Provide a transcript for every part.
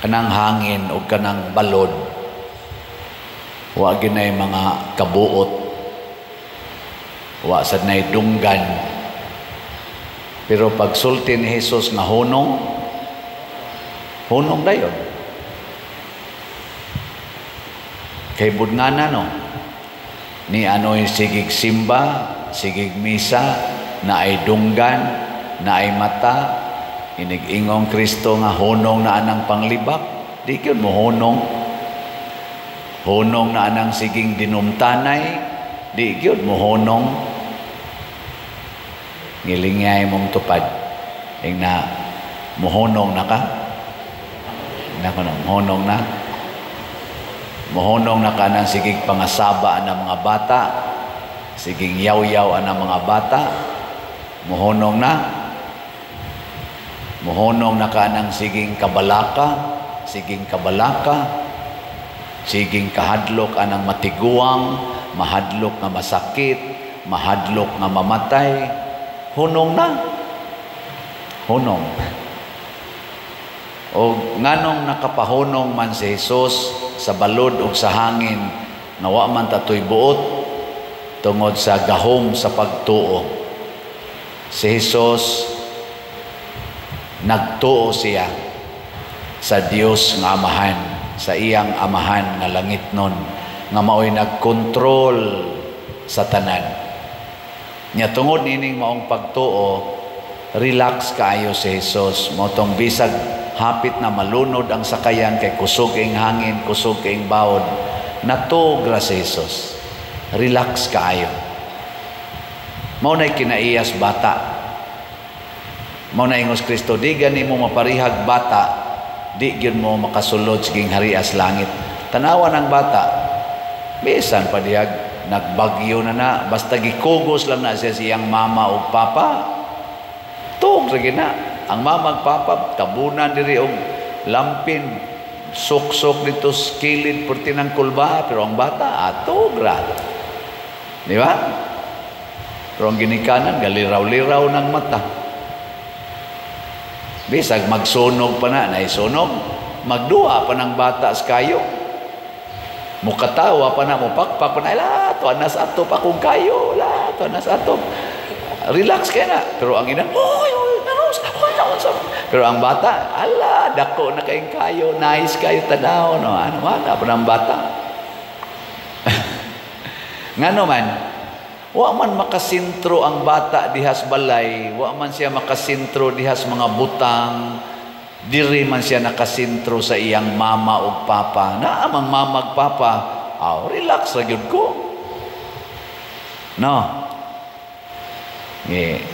kanang hangin o kanang balod, wa ginay mga kabuot, wa sad nay dunggan. Pero pag sulti ni Jesus nga hunong dayon. Kay budngana no, ni ano'y sigig simba, sigig misa, na ay dunggan, na ay mata, inig-ingong Kristo nga hunong na anang panglibak, di yun mo hunong na anang siging dinumtanay, di yun mo hunong, ngilingay mong tupad, na muhunong na ka, muhunong na ka ng sigig pangasaba ng mga bata, siging yaw-yaw ang mga bata, muhunong na ka ng siging kabalaka, siging kahadlok anang matiguang, mahadlok nga masakit, mahadlok nga mamatay, hunong. O nganong nakapahunong man si Jesus sa balod o sa hangin, nawa man tatoy buot tungod sa gahom sa pagtuo. Si Jesus nagtuo siya sa Dios nga Amahan, sa iyang Amahan nga langitnon, nga mao'y nagkontrol sa tanan. Nya tungod nining maong pagtuo, relax kaayo si Jesus. Motong bisag hapit na malunod ang sakayan kay kusog ing hangin, kusog ing bawod, natugra si Jesus. Relax kaayo. Mao na'y kinaiyas bata. Mao na ingos Kristo, di gani mo maparihag bata, di gyud mo makasulod siging harias langit. Tanawan ang bata, bisan pa diyag nagbagyo na, basta gikugos lang na siya siyang mama o papa, tuog lagi na. Ang mama ug papa tabunan diri og lampin, sok-sok dito skilid perti ng kulba, pero ang bata atogra. Di ba? Pero ang ginikanan galiraw-liraw ng mata. Bisag magsunog pa na, naisunog, magduwa pa ng bata sa kayo. Mukatawa pa na, mupakpak pa na, lahat, anas ato pa kung kayo, lahat, anas ato. Relax kayo na. Pero ang ina, pero ang bata, ala, dako na kayong kayo, nice kayo tanaw, no? Ano pa ng bata. Ngano man, wa man makasintro ang bata dihas balay, wa man siya makasintro dihas mga butang, diri man siya nakasintro sa iyang mama o papa. Na amang mama ug papa, relax ra gyud ko. No.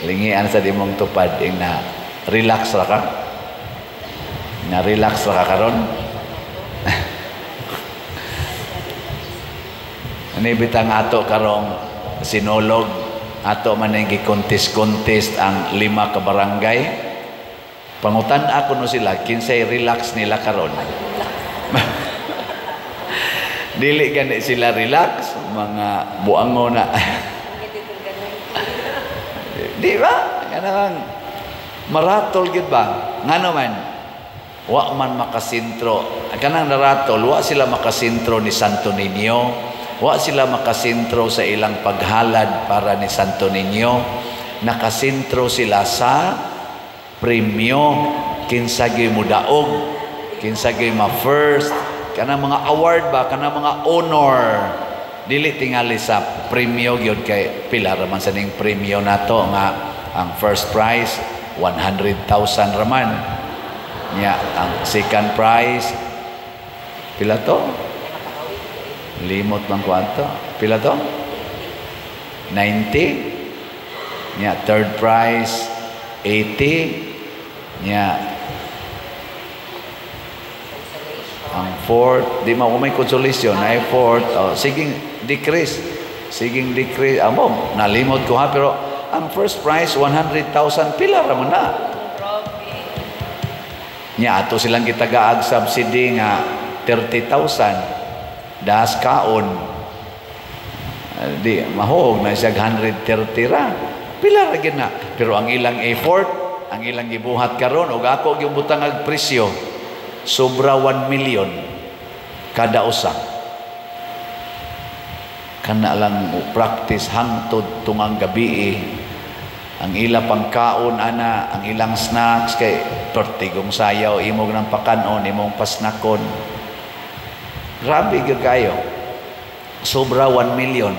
Lingian sa dimong tupad na relax ra ka. Na relax ra ka karon. Ani bitang ato karong sinolog, ato man ning gi-contest ang 5 ka barangay. Pangutan ako no sila, kinsay relax nila karon. Dili gani sila relax, mga buango na. Di ba? Ganang maratol gid ba? Ngano man, wa man makasintro. Kanang naratol, wa sila makasintro ni Santo Niño, wa sila makasintro sa ilang paghalad para ni Santo Niño. Nakasintro sila sa premyo, kinsagay mo daog, kinsagay ma first, kanang mga award ba, kanang mga honor. Dili tingali sa premyo gyud kay pila raman sa ning premyo nato nga ang first prize 100,000 raman. Nya ang second prize pila to? Limot man kwanto. Pila to? 90. Nya third prize 80. Nya ang fourth, di mo may consolation, ay fourth, siging decrease, amo, nalimot ko ha, pero ang first prize, 100,000, pila raman na. Nya, ato silang kitagaag subsidy nga, 30,000, das kaon, di, mahog na siya 130 ra, pila ra na, pero ang ilang effort, ang ilang gibuhat karon, o ako yung butang ag presyo, sobra 1 million kada usa. Kana lang practice hangtod tungang gabi ang ila pangkaon ana, ang ilang snacks kay tortigong sayaw imong nang pakanon, imong pasnakon. Grabe gyud kayo. Sobra 1 million.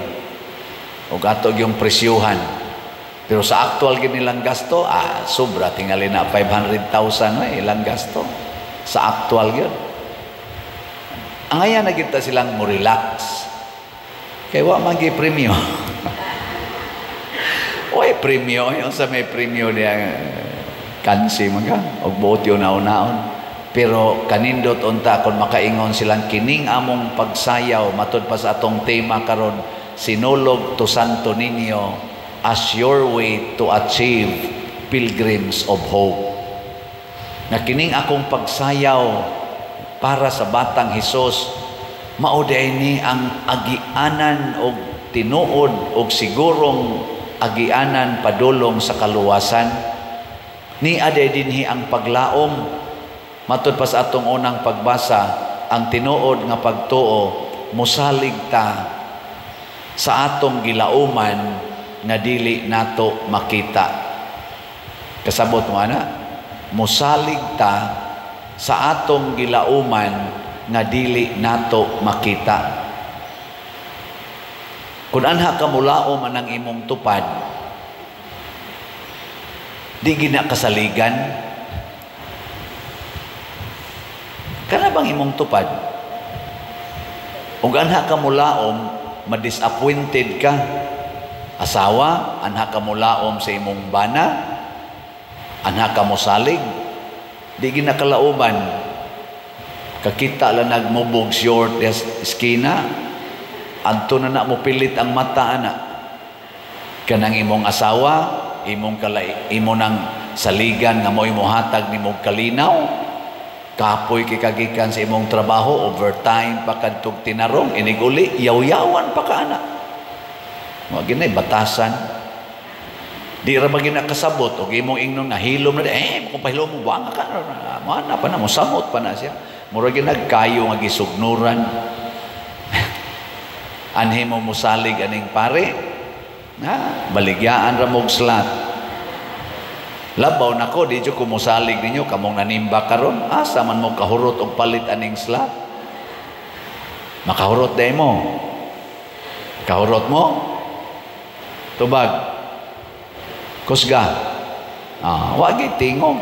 Ug ato yung presyuhan. Pero sa actual gid nilang gasto, sobra tingali na 500,000 ilang gasto. Sa actual gyud. Ang aya na kita silang mo relax. Kaya wa man gi premyo. Oy premyo, yung sa may premyo niya kansi mga og buot yun naon-naon. Pero kanindot unta kon makaingon silang kining among pagsayaw matud pa sa atong tema karon, sinulog to Santo Niño as your way to achieve pilgrims of hope. Na kining akong pagsayaw para sa batang Hesus mao ni ang agianan og tinuod og sigurong agianan padulong sa kaluwasan. Ni aday dinhi ang paglaom. Matud pa sa atong unang pagbasa, ang tinuod nga pagtuo mosalig ta sa atong gilauman nga dili nato makita. Kasabot mo ana, mosalig ta sa atong gilauman nga dili nato makita. Kung anha ka mulaom anang imong tupad, di gina kasaligan. Kana bang imong tupad? Ug anha ka mulaom, ma-disappointed ka. Asawa, anha ka mulaom sa imong bana, anha ka mosalig, di ginakalauban. Kakita lang nagmubog short des skina, adto na mo pilit ang mata ana. Kanang imong asawa, imo nang saligan nga mo'y mohatag nimong kalinaw. Kapoy kikagikan sa imong trabaho, overtime pa kadtog tinarong, iniguli, yaw-yawan pa ka ana. Mga ginay, batasan. Di ra ba ginakasabot, o imong ingnon nga hilom na, kung pahilom mo, banga ka na, mana pa na, musamot pa na siya. Mura ginagkayo nga gisugnuran. Anhi mo musalig aning pare, baligyaan ra mog slat. Labaw nako di jud ko mosalig ninyo kamong nanimba karon, asa man mo kahurot og palit aning slot. Makahurot day mo. Kahurot mo. Tubag. Kusga. Wa gyud tingog.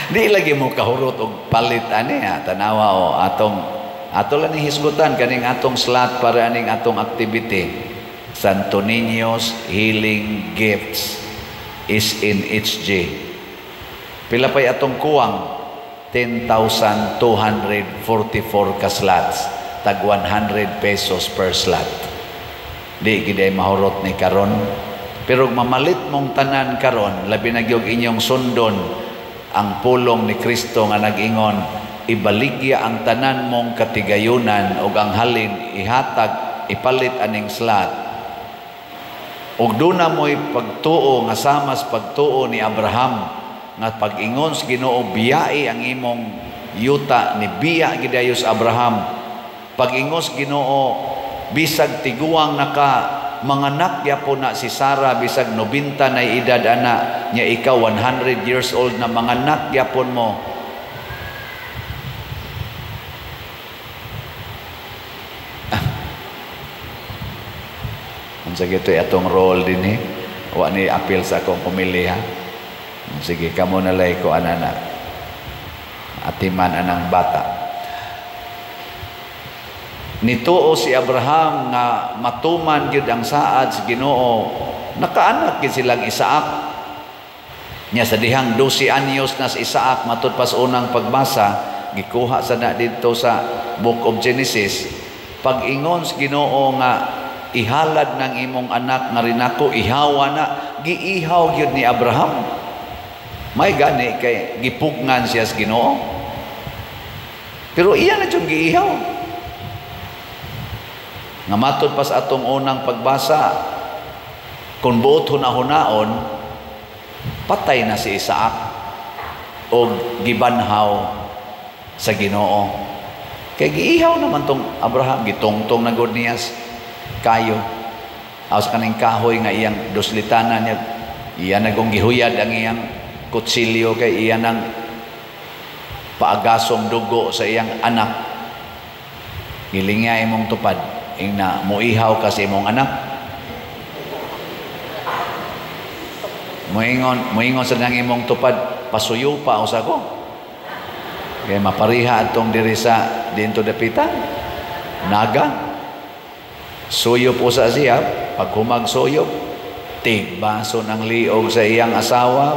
Di lagi mo kahurot og palit ani tanawa o ato lang ni hisgutan kaning atong slot para aning atong activity. Santo Niño's Healing Gifts is in HG. Pila pa'y atong kuwang? 10,244 ka slots. Tag 100 pesos per slot. Di giday mahurot ni karon. Pero mamalit mong tanan karon, labi na gyud inyong sundon ang pulong ni Kristo nga nag-ingon, ibaligya ang tanan mong katigayunan ug ang halin ihatag ipalit aning slot. Ug duna mo'y pagtuo nga sama sa pagtuo ni Abraham nga pag-ingon sa Ginoo biyai ang imong yuta ni biya gidayo sa Abraham. Pag-ingon sa Ginoo bisag tiguang naka manganak yapon na si Sarah bisag 90 na edad ana nya ikaw 100 years old na manganak yapon mo. Sige ito atong role din wa ni appeal sa akong pumili sige kamo nalay ko anana atiman anang bata nituo si Abraham nga matuman gyud ang saad sa Ginoo nakaanak gyud silang Isaac nya sa dihang 12 anyos na si Isaac matud pas unang pagbasa gikuha sa na dito sa Book of Genesis pag-ingon sa Ginoo nga ihalad ng imong anak nga rin ako, ihawa na, giihaw yun ni Abraham. May gani kay gipugnan siya sa Ginoo. Pero iya na yung giihaw. Nga matod pa sa atong unang pagbasa, kung buot huna-hunaon, patay na si Isaac. o gibanhaw sa Ginoo. Kay giihaw naman tong Abraham, gitongtong na god niya kayo. Aos kaning kahoy nga iyang duslitana niya, iya nagong gihuyad ang iyang kutsilyo kay iya nang paagasong dugo sa iyang anak. Gilingya imong tupad, ina muihaw kasi imong anak. Muingon sa nang imong tupad, pasuyo pa usa ko. Kaya mapariha atong diri sa dinto dapitan. Naga. Suyop usa siya, pag humag-suyop, tigbaso ng liog sa iyang asawa.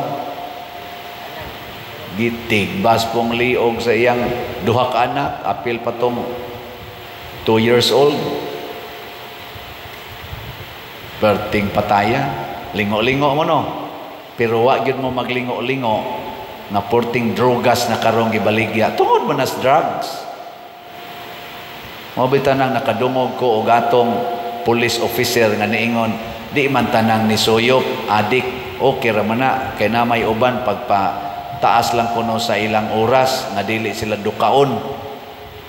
Gitigbas pong liog sa iyang duha ka anak, apil pa tong 2 years old. Perting pataya, lingo-lingo mo no. Pero wa gyud mo maglingo-lingo nga porting drogas na karong gibaligya. Tungod man as drugs. Mabita nang nakadungog ko og atong police officer nga niingon, di man tanang ni suyop, adik, okay ra man na kay na may uban pagpa-taas lang kuno sa ilang oras nga dili sila dukaon.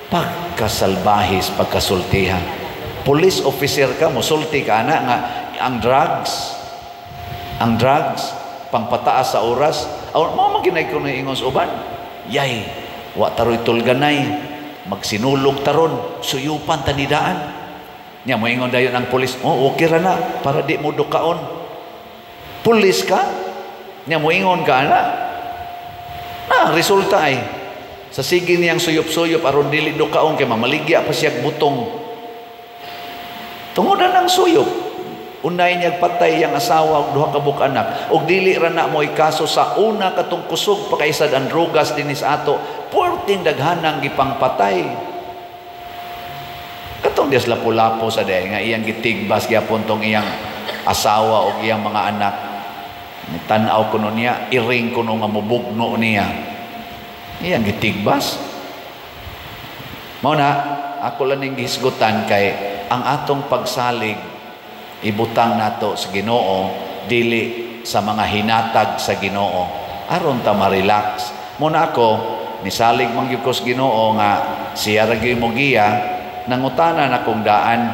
Pagkasalbahis, pagkasultihan. Police officer ka, musulti ka na nga ang drugs pangpataas sa oras, mo maginay ko na ingos uban. Yay, wa taroy tulganay, magsinulog taron, suyupan tanidaan. Nya mo ingon dayon ang pulis, okay ra na para di mo dukaon. Pulis ka? Nya mo ingon ka na. Resulta ay sa sige niyang suyop-suyop aron dili dukaon kay mamaligya pa siya butong. Tungod na ng suyop, unay niya patay yang asawa ug duha ka buk anak ug dili ra na mo'y kaso sa una katong kusog pakaisad ang drogas dinis ato puerting daghanang gipangpatay katong dias lapu-lapo sa day nga iyang gitigbas gyapon tong iyang asawa ug iyang mga anak. Tan-aw kuno niya, iring kuno nga mubugno niya, iyang gitigbas. Mao na ako lang ning gihisgutan kay ang atong pagsalig ibutang nato sa Ginoo dili sa mga hinatag sa Ginoo aron ta ma-relax. Muna ako nisalig man gyud ko sa Ginoo nga siya ra gyud mo giya nangutanan akong daan.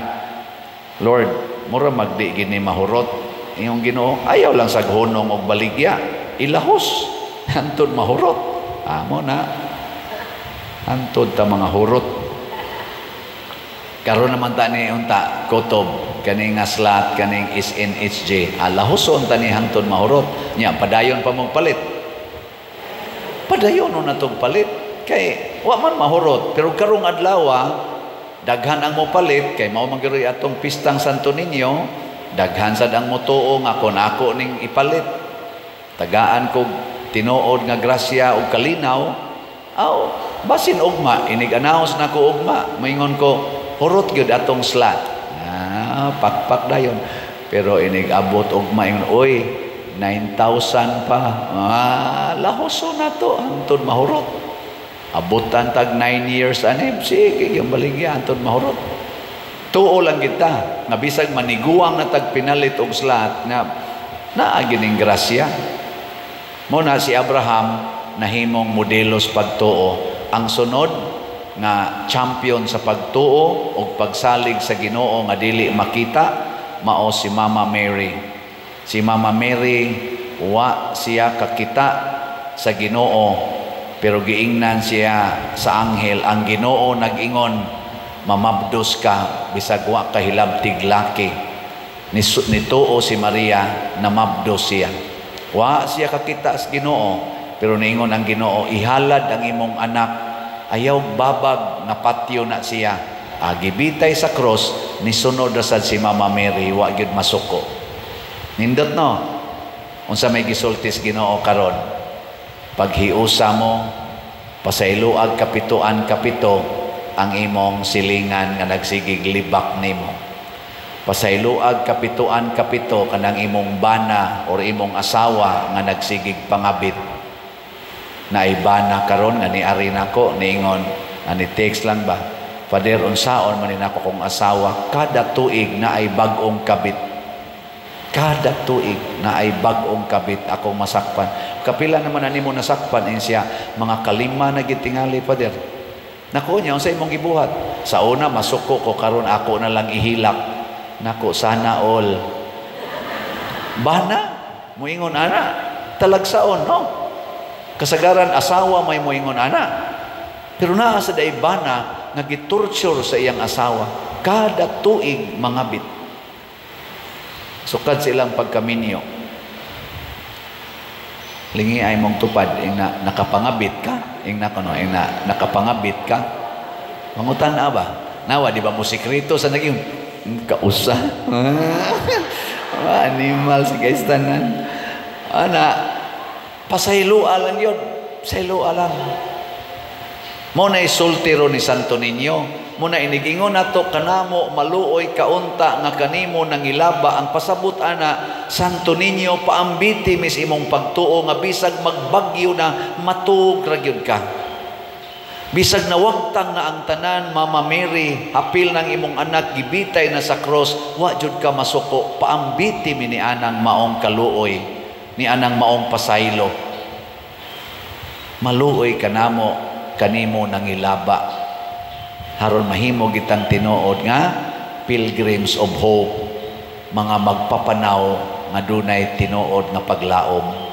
Lord, mura magdi gini mahurot iyong Ginoo, ayaw lang sa hunong og baligya, ilahos hantod mahurot. Amo na hantod ta mga hurot. Karon naman ta ni unta kutob kaning aslat kaning SNHJ alahoson tani hangtod mahurot nya padayon pa mong palit, padayon na tong palit kay wa man mahurot pero karong adlaw daghan ang mo palit kay mao man gyud atong pistang Santo Niño, daghan sad ang motuo nga kon ako ning ipalit tagaan ko tinuod nga grasya ug kalinaw basin ugma inig-announce nako ugma maingon ko hurot gyud atong slot. Pakpak dayon. Pero inig-abot og maing, oy, 9,000 pa. Lahoso na to. Hantod mahurot. Abutan tag 9 years anim. Sige, yung baligya. Hantod mahurot. Tuo lang kita. Nga bisag maniguang na tag pinalit og slot na naagining grasya. Muna si Abraham nahimong modelos pagtuo. Ang sunod nga champion sa pagtuo o pagsalig sa Ginoo nga dili makita mao si Mama Mary. Si Mama Mary wa siya kakita sa Ginoo pero giingnan siya sa anghel. Ang Ginoo nag-ingon, mamabdos ka bisag wa ka hilabtig laki. Nituo si Maria, namabdos siya. Wa siya kakita sa Ginoo pero niingon ang Ginoo, ihalad ang imong anak. Ayaw babag na patio na siya. Gibitay sa cross, nisunod na sad si Mama Mary, wa gyud masuko. Nindot no? Unsa may gisultis Ginoo karon? Paghiusa mo, pasayloag kapituan kapito ang imong silingan nga nagsigig libak nimo. Pasayloag kapituan kapito kanang imong bana or imong asawa nga nagsigig pangabit. Na ibana karon nga ni ari nako niingon ani text lang ba Father unsaon man nako kong asawa kada tuig na ay bag-ong kabit Kada tuig na ay bag-ong kabit akong masakpan. Kapila naman ani mo nasakpan siya, mga kalima na gitingali pa der. Nako niya, unsay imong gibuhat? Sa una masuko ko, karon ako na lang ihilak. Nako, sana all. Bana, muingon ana, talagsaon, no? Kasagaran asawa may muingon ana. Pero naa sa day bana nga gitorture sa iyang asawa. Kada tuig mangabit. Sukad silang pagkaminyo. Lingi ay mong tupad, nakapangabit ka, nakapangabit ka. Mangutan na ba? Nawa, di ba mo sikreto sa naging kausa? Animal si guys tanan. Pasayloa lang yun. Pasayloa lang. Muna isultiro ni Santo Niño. Muna inigingon nato kanamo maluoy kaunta nga kanimo nangilaba ang pasabot ana Santo Niño paambiti mis imong pagtuo nga bisag magbagyo na matug ra gyud ka. Bisag nawagtang na ang tanan, Mama Mary, hapil ng imong anak gibitay na sa cross, wa jud ka masuko, paambiti mi ni anang maong kaluoy, ni anang maong pasaylo. Maluoy kanamo kanimo nangilaba. Haron mahimo gitang tinuod nga pilgrims of hope, mga magpapanaw nga dunay tinuod nga paglaom.